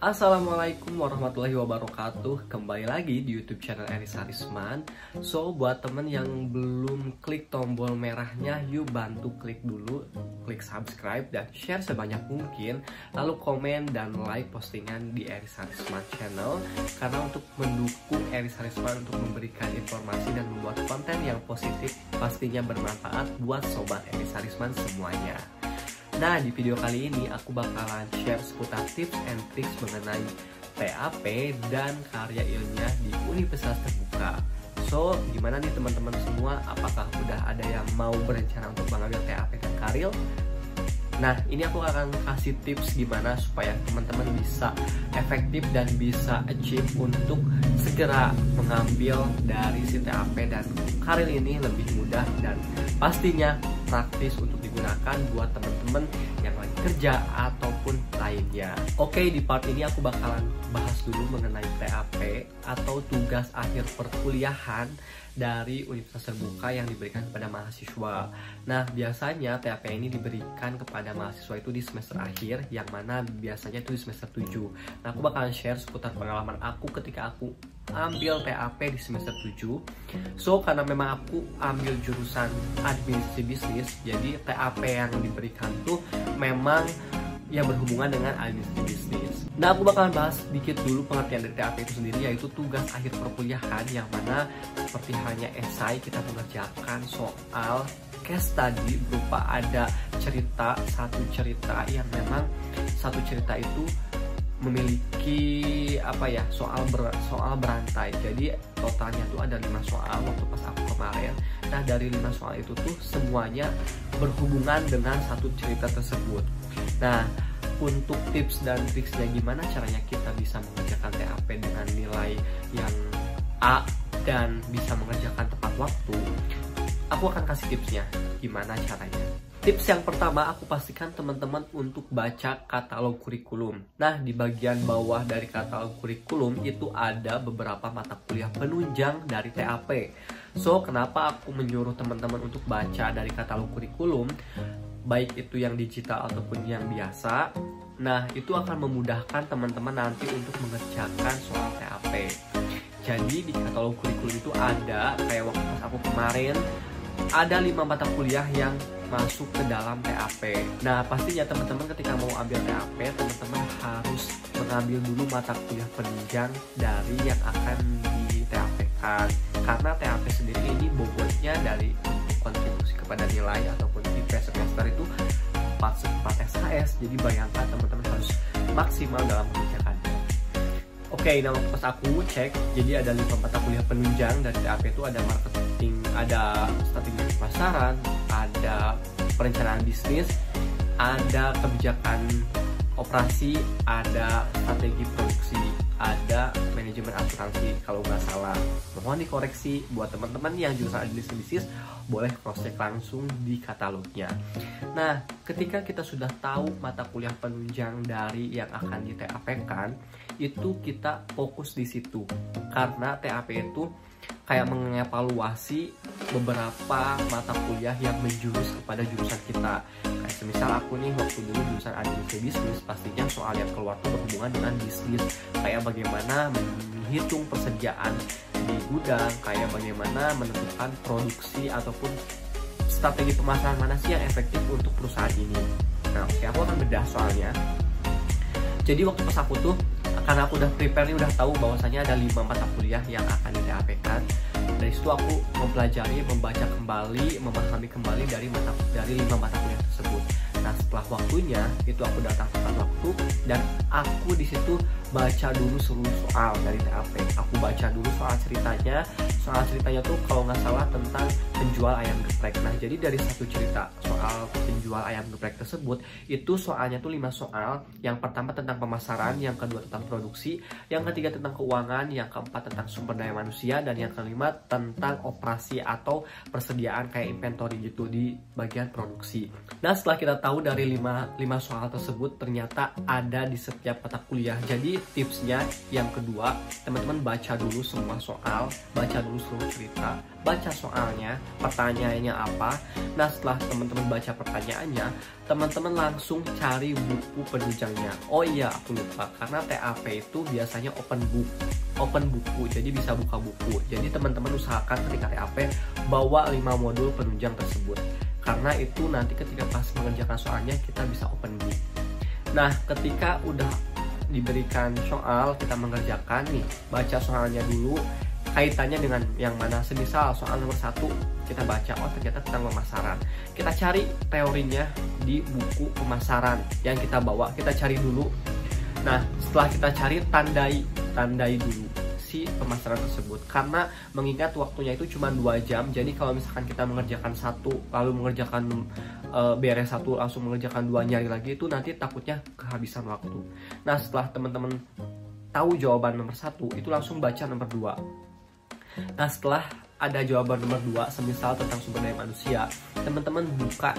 Assalamualaikum warahmatullahi wabarakatuh. Kembali lagi di YouTube channel Eris Harisman. So, buat temen yang belum klik tombol merahnya, yuk bantu klik dulu, klik subscribe dan share sebanyak mungkin. Lalu komen dan like postingan di Eris Harisman channel, karena untuk mendukung Eris Harisman untuk memberikan informasi dan membuat konten yang positif pastinya bermanfaat buat sobat Eris Harisman semuanya. Nah, di video kali ini aku bakalan share seputar tips and tricks mengenai TAP dan karya ilmiah di Universitas Terbuka. So, gimana nih teman-teman semua? Apakah udah ada yang mau berencana untuk mengambil TAP dan Karil? Nah, ini aku akan kasih tips gimana supaya teman-teman bisa efektif dan bisa achieve untuk segera mengambil dari si TAP dan Karil ini lebih mudah dan pastinya praktis untuk digunakan buat teman-teman yang lagi kerja ataupun lainnya. Oke, di part ini aku bakalan bahas dulu mengenai TAP atau tugas akhir perkuliahan dari Universitas Terbuka yang diberikan kepada mahasiswa. Nah, biasanya TAP ini diberikan kepada mahasiswa itu di semester akhir, yang mana biasanya itu di semester 7. Nah, aku bakalan share seputar pengalaman aku ketika aku ambil TAP di semester 7. So, karena memang aku ambil jurusan administrasi bisnis, jadi TAP yang diberikan tuh memang yang berhubungan dengan administrasi bisnis. Nah, aku bakalan bahas sedikit dulu pengertian dari TAP itu sendiri, yaitu tugas akhir perkuliahan, yang mana seperti halnya esai kita mengerjakan soal case study berupa ada satu cerita yang memang satu cerita itu memiliki soal berantai. Jadi totalnya tuh ada 5 soal waktu pas aku kemarin. Nah, dari 5 soal itu tuh semuanya berhubungan dengan satu cerita tersebut. Nah, untuk tips dan triksnya gimana caranya kita bisa mengerjakan TAP dengan nilai yang A dan bisa mengerjakan tepat waktu, aku akan kasih tipsnya gimana caranya. Tips yang pertama, aku pastikan teman-teman untuk baca katalog kurikulum. Nah, di bagian bawah dari katalog kurikulum itu ada beberapa mata kuliah penunjang dari TAP. So, kenapa aku menyuruh teman-teman untuk baca dari katalog kurikulum, baik itu yang digital ataupun yang biasa? Nah, itu akan memudahkan teman-teman nanti untuk mengerjakan soal TAP. Jadi, di katalog kurikulum itu ada, kayak waktu pas aku kemarin, ada 5 mata kuliah yang masuk ke dalam TAP. Nah, pastinya teman-teman ketika mau ambil TAP, teman-teman harus mengambil dulu mata kuliah penunjang dari yang akan di TAP-kan. Karena TAP sendiri ini bobotnya dari kontribusi kepada nilai ataupun IP semester itu 4 SKS. Jadi bayangkan teman-teman harus maksimal dalam mengerjakannya. Oke, nah pas aku cek, jadi ada 5 mata kuliah penunjang dari TAP itu ada marketing, ada strategi pasaran, ada perencanaan bisnis, ada kebijakan operasi, ada strategi produksi, ada manajemen asuransi kalau nggak salah. Mohon dikoreksi buat teman-teman yang jurusan administrasi bisnis, boleh cross check langsung di katalognya. Nah, ketika kita sudah tahu mata kuliah penunjang dari yang akan di TAP-kan, itu kita fokus di situ. Karena TAP itu kayak mengevaluasi beberapa mata kuliah yang menjurus kepada jurusan kita. Kayak semisal aku nih waktu dulu jurusan administrasi bisnis, pastinya soal yang keluar tuh berhubungan dengan bisnis. Kayak bagaimana menghitung persediaan di gudang, kayak bagaimana menentukan produksi ataupun strategi pemasaran mana sih yang efektif untuk perusahaan ini. Nah, oke, aku akan bedah soalnya. Jadi waktu pas aku tuh, karena aku udah prepare nih, udah tahu bahwasannya ada 5 mata kuliah yang akan di TAP-kan. Dari situ aku mempelajari, membaca kembali, memahami kembali dari 5 mata kuliah tersebut. Nah, setelah waktunya itu aku datang tepat waktu dan aku di situ baca dulu seluruh soal dari TAP. Aku baca dulu soal ceritanya. Soal ceritanya tuh kalau nggak salah tentang penjual ayam geprek. Nah, jadi dari satu cerita soal penjual ayam geprek tersebut, itu soalnya tuh 5 soal. Yang pertama tentang pemasaran, yang kedua tentang produksi, yang ketiga tentang keuangan, yang keempat tentang sumber daya manusia, dan yang kelima tentang operasi atau persediaan kayak inventory gitu di bagian produksi. Nah, setelah kita tahu dari 5 soal tersebut ternyata ada di setiap mata kuliah. Jadi tipsnya yang kedua, teman-teman baca dulu semua soal, baca dulu seluruh cerita, baca soalnya, pertanyaannya apa. Nah, setelah teman-teman baca pertanyaannya, teman-teman langsung cari buku penunjangnya. Oh iya, aku lupa, karena TAP itu biasanya open buku, jadi bisa buka buku. Jadi teman-teman usahakan ketika TAP bawa 5 modul penunjang tersebut, karena itu nanti ketika pas mengerjakan soalnya kita bisa open book. Nah, ketika udah diberikan soal, kita mengerjakan nih, baca soalnya dulu, kaitannya dengan yang mana. Semisal soal nomor 1 kita baca, oh ternyata tentang pemasaran, kita cari teorinya di buku pemasaran yang kita bawa, kita cari dulu. Nah, setelah kita cari, tandai dulu si pemasaran tersebut, karena mengingat waktunya itu cuma 2 jam. Jadi kalau misalkan kita mengerjakan 1 lalu mengerjakan beres 1 langsung mengerjakan 2 nyari lagi, itu nanti takutnya kehabisan waktu. Nah, setelah teman-teman tahu jawaban nomor 1, itu langsung baca nomor 2. Nah, setelah ada jawaban nomor 2, semisal tentang sumber daya manusia, teman-teman buka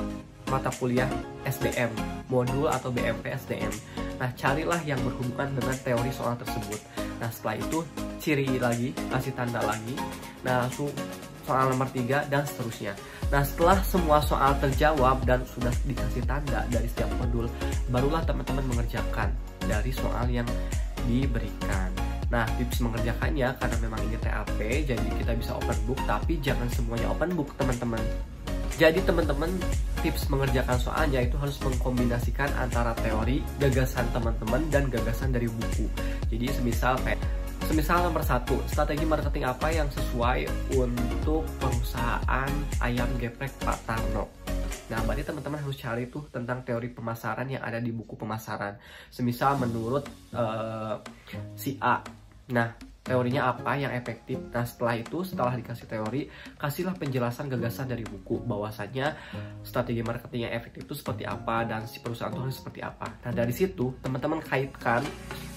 mata kuliah SDM, modul atau BMP SDM. Nah, carilah yang berhubungan dengan teori soal tersebut. Nah, setelah itu ciri lagi, kasih tanda lagi. Nah, langsung soal nomor 3 dan seterusnya. Nah, setelah semua soal terjawab dan sudah dikasih tanda dari setiap modul, barulah teman-teman mengerjakan dari soal yang diberikan. Nah, tips mengerjakannya, karena memang ini TAP, jadi kita bisa open book, tapi jangan semuanya open book, teman-teman. Jadi teman-teman, tips mengerjakan soalnya itu harus mengkombinasikan antara teori, gagasan teman-teman, dan gagasan dari buku. Jadi semisal nomor 1, strategi marketing apa yang sesuai untuk perusahaan ayam geprek Pak Tarno. Nah, berarti teman-teman harus cari tuh tentang teori pemasaran yang ada di buku pemasaran. Semisal menurut si A. Nah, teorinya apa yang efektif. Nah, setelah dikasih teori, kasihlah penjelasan gagasan dari buku, bahwasannya strategi marketing yang efektif itu seperti apa dan si perusahaan itu harus seperti apa. Nah, dari situ teman-teman kaitkan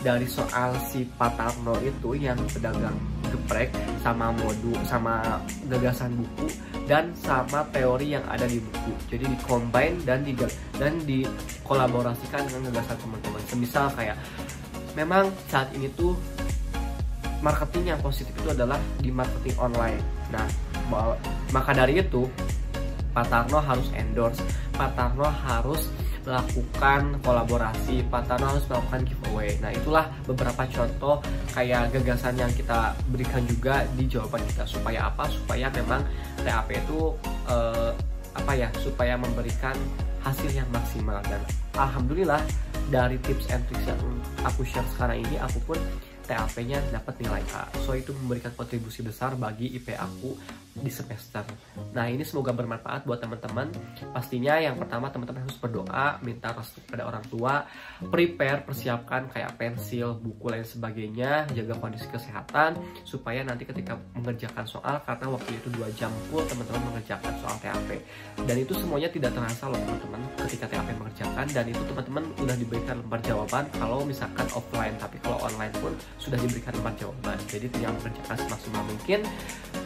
dari soal si Pak Tarno itu yang pedagang geprek sama modul, sama gagasan buku, dan sama teori yang ada di buku. Jadi di-combine dan dikolaborasikan dengan gagasan teman-teman. Semisal kayak memang saat ini tuh marketing yang positif itu adalah di marketing online. Nah, maka dari itu Pak Tarno harus endorse, Pak Tarno harus melakukan kolaborasi, Pak Tarno harus melakukan giveaway. Nah, itulah beberapa contoh kayak gagasan yang kita berikan juga di jawaban kita. Supaya apa? Supaya memang TAP itu supaya memberikan hasil yang maksimal. Dan alhamdulillah dari tips and tricks yang aku share sekarang ini, aku pun TAP-nya dapat nilai A. So, itu memberikan kontribusi besar bagi IP aku di semester. Nah, ini semoga bermanfaat buat teman-teman. Pastinya yang pertama, teman-teman harus berdoa, minta restu pada orang tua, persiapkan kayak pensil, buku, lain sebagainya, jaga kondisi kesehatan, supaya nanti ketika mengerjakan soal, karena waktunya itu 2 jam full, teman-teman mengerjakan soal TAP. Dan itu semuanya tidak terasa loh teman-teman ketika TAP mengerjakan, dan itu teman-teman udah diberikan lembar jawaban kalau misalkan offline, tapi kalau online pun sudah diberikan lembar jawaban. Jadi tinggal mengerjakan semaksimal mungkin.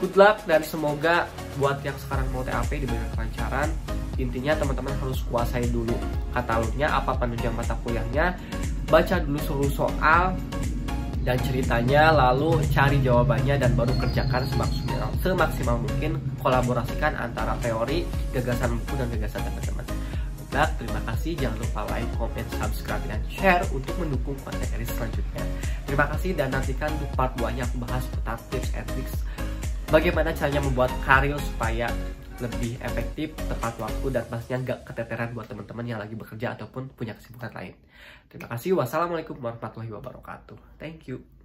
Good luck, dan semoga buat yang sekarang mau TAP diberikan kelancaran. Intinya teman-teman harus kuasai dulu katalognya, apa penunjang mata kuliahnya, baca dulu seluruh soal dan ceritanya, lalu cari jawabannya, dan baru kerjakan semaksimal mungkin. Kolaborasikan antara teori, gagasan buku, dan gagasan teman-teman. Terima kasih, jangan lupa like, comment, subscribe, dan share untuk mendukung konten seri selanjutnya. Terima kasih, dan nantikan untuk part 2-nya aku bahas seputar tips and tricks bagaimana caranya membuat karya supaya lebih efektif, tepat waktu, dan pastinya gak keteteran buat teman-teman yang lagi bekerja ataupun punya kesibukan lain. Terima kasih, wassalamualaikum warahmatullahi wabarakatuh. Thank you.